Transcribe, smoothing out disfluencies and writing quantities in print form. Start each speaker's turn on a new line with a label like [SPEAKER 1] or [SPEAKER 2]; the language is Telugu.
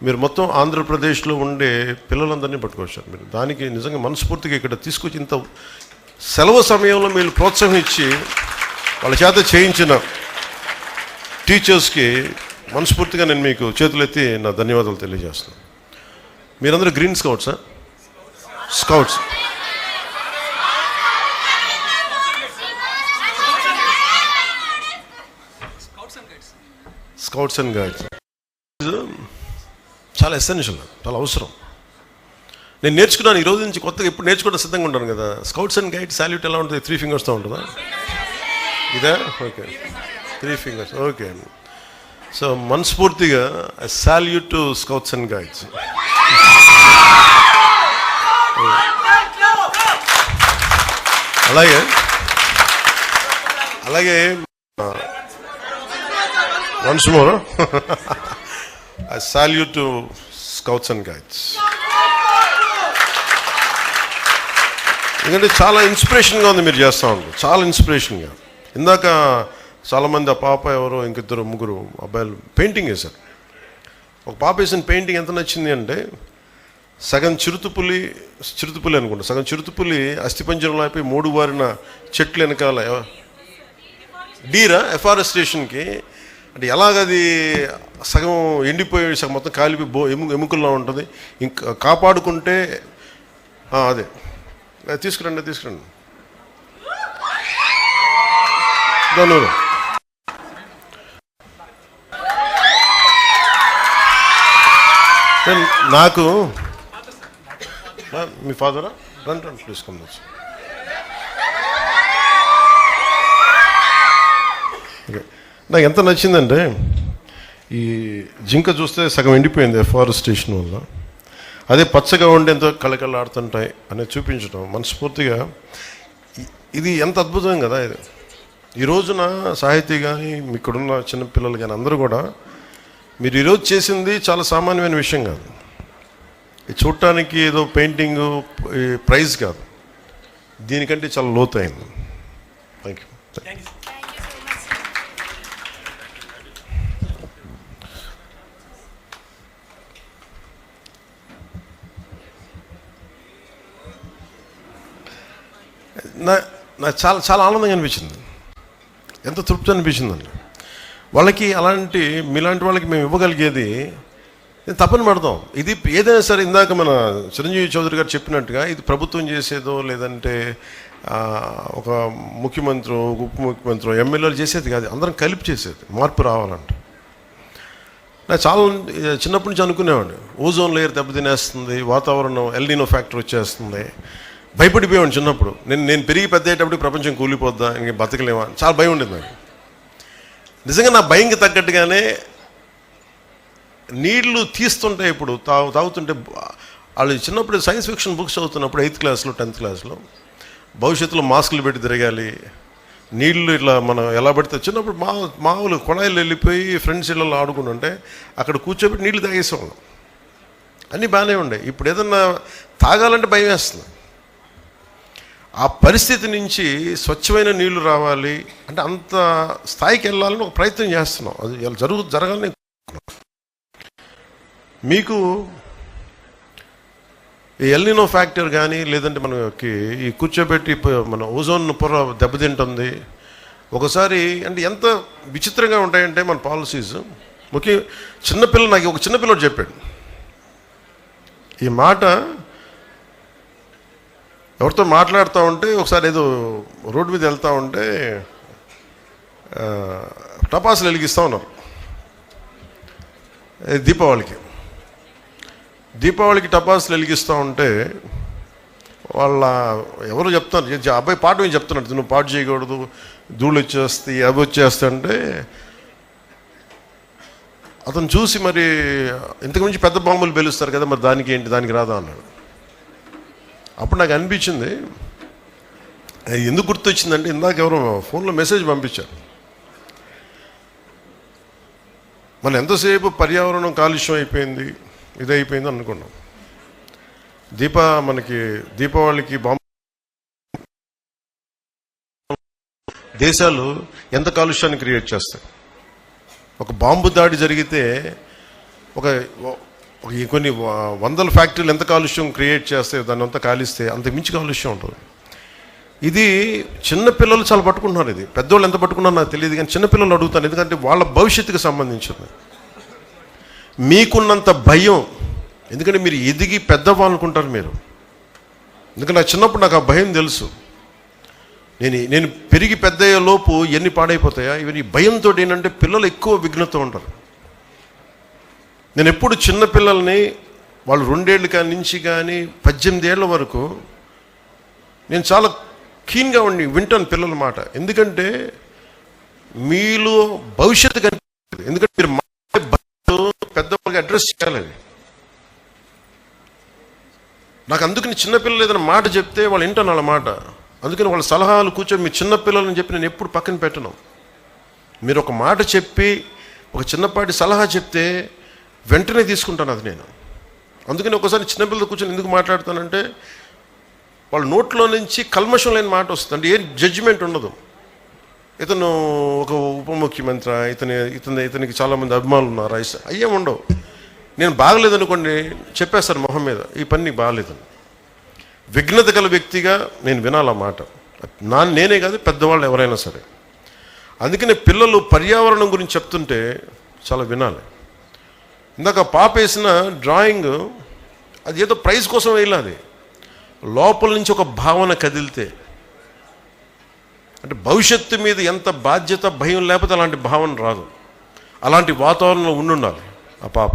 [SPEAKER 1] మీరు మొత్తం ఆంధ్రప్రదేశ్లో ఉండే పిల్లలందరినీ పట్టుకొచ్చారు. మీరు దానికి నిజంగా మనస్ఫూర్తిగా ఇక్కడ తీసుకొచ్చి ఇంత సెలవు సమయంలో మీరు ప్రోత్సాహం ఇచ్చి వాళ్ళ చేత చేయించిన టీచర్స్కి మనస్ఫూర్తిగా నేను మీకు చేతులెత్తి నా ధన్యవాదాలు తెలియజేస్తున్నాను. మీరందరూ గ్రీన్ స్కౌట్సా? స్కౌట్స్. స్కౌట్స్ అండ్ గైడ్స్ చాలా ఎసెన్షియల్, చాలా అవసరం. నేను నేర్చుకున్నాను ఈ రోజు నుంచి కొత్తగా, ఎప్పుడు నేర్చుకోవడం సిద్ధంగా ఉంటాను కదా. స్కౌట్స్ అండ్ గైడ్స్ సాల్యూట్ ఎలా ఉంటుంది? 3 ఫింగర్స్తో ఉంటుందా? ఇదా? Okay, 3 fingers. ఓకే. సో మనస్ఫూర్తిగా I salute to scouts and guides. అలాగే once more I salute to scouts and guides. ఎందుకంటే చాలా ఇన్స్పిరేషన్గా ఉంది మీరు చేస్తూ ఉంటారు, చాలా ఇన్స్పిరేషన్గా. ఇందాక చాలామంది ఆ పాప ఎవరో ఇంకిద్దరు ముగ్గురు అబ్బాయిలు పెయింటింగ్ వేశారు. ఒక పాప వేసిన పెయింటింగ్ ఎంత నచ్చింది అంటే, సగం చిరుతుపులి అనుకుంటా, సగం చిరుతుపులి అస్థిపంజరంలో అయిపోయి 3 వారిన చెట్లు వెనకాల డీరా ఎఫారెస్టేషన్కి అంటే ఎలాగది సగం ఎండిపోయి సగం మొత్తం కాలిపోయి ఎముకల్లో ఉంటుంది. ఇంకా కాపాడుకుంటే అదే తీసుకురండి నాకు మీ ఫాదరా? రండి ప్లీజ్ కమ్. ఓకే, నాకు ఎంత నచ్చిందంటే ఈ జింక చూస్తే సగం ఎండిపోయింది ఎఫారెస్టేషన్ వల్ల, అదే పచ్చగా ఉండి ఎంతో కళకళలాడుతుంటాయి అనేది చూపించడం మనస్ఫూర్తిగా. ఇది ఎంత అద్భుతం కదా ఇది. ఈ రోజున సాహితీ కానీ ఇక్కడున్న చిన్నపిల్లలు కానీ అందరూ కూడా మీరు ఈరోజు చేసింది చాలా సామాన్యమైన విషయం కాదు. ఇది చూడటానికి ఏదో పెయింటింగు ప్రైజ్ కాదు, దీనికంటే చాలా లోతైంది. Thank you. నాకు చాలా చాలా ఆనందంగా అనిపించింది, ఎంత తృప్తి అనిపించిందండి. వాళ్ళకి అలాంటి మీలాంటి వాళ్ళకి మేము ఇవ్వగలిగేది తప్పని పడతాం. ఇది ఏదైనా సరే, ఇందాక మన చిరంజీవి చౌదరి గారు చెప్పినట్టుగా ఇది ప్రభుత్వం చేసేదో లేదంటే ఒక ముఖ్యమంత్రి, ఉప ముఖ్యమంత్రి, ఎమ్మెల్యేలు చేసేది కాదు, అందరం కలిపి చేసేది. మార్పు రావాలంటే నాకు చాలా చిన్నప్పటి నుంచి అనుకునేవాడిని, ఓజోన్ లేయర్ దెబ్బతినేస్తుంది, వాతావరణం ఎల్నినో ఫ్యాక్టర్ వచ్చేస్తుంది, భయపడిపోయాను చిన్నప్పుడు. నేను పెరిగి పెద్దయ్యేటప్పుడు ప్రపంచం కూలిపోద్దా, ఇంక బతకలేమా, చాలా భయం ఉండేది నాకు. నిజంగా నా భయంకి తగ్గట్టుగానే నీళ్లు తీస్తుంటే ఇప్పుడు తాగుతుంటే, వాళ్ళు చిన్నప్పుడు సైన్స్ ఫిక్షన్ బుక్స్ చదువుతున్నప్పుడు 8th క్లాస్లో 10th క్లాస్లో భవిష్యత్తులో మాస్కులు పెట్టి తిరగాలి, నీళ్లు ఇట్లా మనం ఎలా పడితే, చిన్నప్పుడు మామూలు కొళాయిలు వెళ్ళిపోయి ఫ్రెండ్స్ ఇళ్ళలో ఆడుకుంటుంటే అక్కడ కూర్చోబెట్టి నీళ్లు తాగేసేవాళ్ళం, అన్నీ బాగానే ఉండే. ఇప్పుడు ఏదన్నా తాగాలంటే భయం వేస్తుంది. ఆ పరిస్థితి నుంచి స్వచ్ఛమైన నీళ్లు రావాలి అంటే అంత స్థాయికి వెళ్ళాలని ఒక ప్రయత్నం చేస్తున్నాం. అది జరగాలని. మీకు ఈ ఎల్నినో ఫ్యాక్టర్ కానీ లేదంటే మనకి ఈ కూర్చోబెట్టి మన ఓజోన్ పొర దెబ్బతింటుంది ఒకసారి. అంటే ఎంత విచిత్రంగా ఉంటాయంటే మన పాలసీస్. చిన్నపిల్ల, నాకు ఒక చిన్నపిల్లడు చెప్పాడు ఈ మాట. ఎవరితో మాట్లాడుతూ ఉంటే ఒకసారి ఏదో రోడ్డు మీద వెళ్తూ ఉంటే టపాసులు వెలిగిస్తూ ఉన్నారు దీపావళికి టపాసులు వెలిగిస్తూ ఉంటే వాళ్ళ ఎవరు చెప్తారు, అబ్బాయి పాట ఏం చెప్తున్నాడు, నువ్వు పాటు చేయకూడదు, ధూళి వచ్చేస్తాయి, అవి వచ్చేస్తాయంటే అతను చూసి, మరి ఇంతకుమించి పెద్ద బాంబులు పేలుస్తారు కదా, మరి దానికి ఏంటి, దానికి రాదా అన్నాడు. అప్పుడు నాకు అనిపించింది, ఎందుకు గుర్తొచ్చిందంటే ఇందాక ఎవరో ఫోన్లో మెసేజ్ పంపించారు, మనం ఎంతసేపు పర్యావరణం కాలుష్యం అయిపోయింది, ఇదైపోయింది అనుకున్నాం. మనకి దీపావళికి బాంబు దేశాలు ఎంత కాలుష్యాన్ని క్రియేట్ చేస్తాయి. ఒక బాంబు దాడి జరిగితే కొన్ని వందల ఫ్యాక్టరీలు ఎంత కాలుష్యం క్రియేట్ చేస్తే దాన్ని అంతా కాలిస్తే అంత మించి కాలుష్యం ఉంటుంది. ఇది చిన్నపిల్లలు చాలా పట్టుకుంటున్నారు. ఇది పెద్దవాళ్ళు ఎంత పట్టుకున్నారో నాకు తెలియదు, కానీ చిన్నపిల్లలు అడుగుతాను, ఎందుకంటే వాళ్ళ భవిష్యత్తుకు సంబంధించింది. మీకున్నంత భయం, ఎందుకంటే మీరు ఎదిగి పెద్దవాళ్ళు అనుకుంటారు మీరు. ఎందుకంటే నాకు చిన్నప్పుడు నాకు ఆ భయం తెలుసు. నేను పెరిగి పెద్ద అయ్యే లోపు ఎన్ని పాడైపోతాయా ఇవన్నీ భయంతో. ఏంటంటే పిల్లలు ఎక్కువ విఘ్నత ఉంటారు. నేను ఎప్పుడు చిన్నపిల్లల్ని వాళ్ళు 2 ఏళ్ళు కాని నుంచి కానీ 18 ఏళ్ళ వరకు నేను చాలా కీన్గా వింటాను పిల్లల మాట. ఎందుకంటే మీలో భవిష్యత్తు కనిపిస్తుంది. ఎందుకంటే మీరు పెద్దవాళ్ళకి అడ్రస్ చేయాలి. నాకు అందుకని చిన్నపిల్లలు ఏదైనా మాట చెప్తే వాళ్ళు వింటాను వాళ్ళ మాట. అందుకని వాళ్ళ సలహాలు కూర్చొని మీ చిన్నపిల్లలని చెప్పి నేను ఎప్పుడు పక్కన పెట్టను. మీరు ఒక మాట చెప్పి ఒక చిన్నపాటి సలహా చెప్తే వెంటనే తీసుకుంటాను అది నేను. అందుకని ఒకసారి చిన్నపిల్లలు కూర్చొని ఎందుకు మాట్లాడతానంటే వాళ్ళ నోట్లో నుంచి కల్మషం లేని మాట వస్తుంది. అంటే ఏం జడ్జిమెంట్ ఉండదు. ఇతను ఒక ఉప ముఖ్యమంత్రి, ఇతనికి చాలామంది అభిమానులు ఉన్నారు, అయ్యేం ఉండవు. నేను బాగలేదనుకోండి చెప్పేస్తాను మొహం మీద, ఈ పని నీకు బాగలేదని. విఘ్నత గల వ్యక్తిగా నేను వినాలి ఆ మాట. నేనే కాదు, పెద్దవాళ్ళు ఎవరైనా సరే. అందుకనే పిల్లలు పర్యావరణం గురించి చెప్తుంటే చాలా వినాలి. ఇందాక పాప వేసిన డ్రాయింగ్ అది ఏదో ప్రైజ్ కోసం వేయాలి. లోపల నుంచి ఒక భావన కదిలితే, అంటే భవిష్యత్తు మీద ఎంత బాధ్యత భయం లేకపోతే అలాంటి భావన రాదు. అలాంటి వాతావరణంలో ఉండాలి ఆ పాప.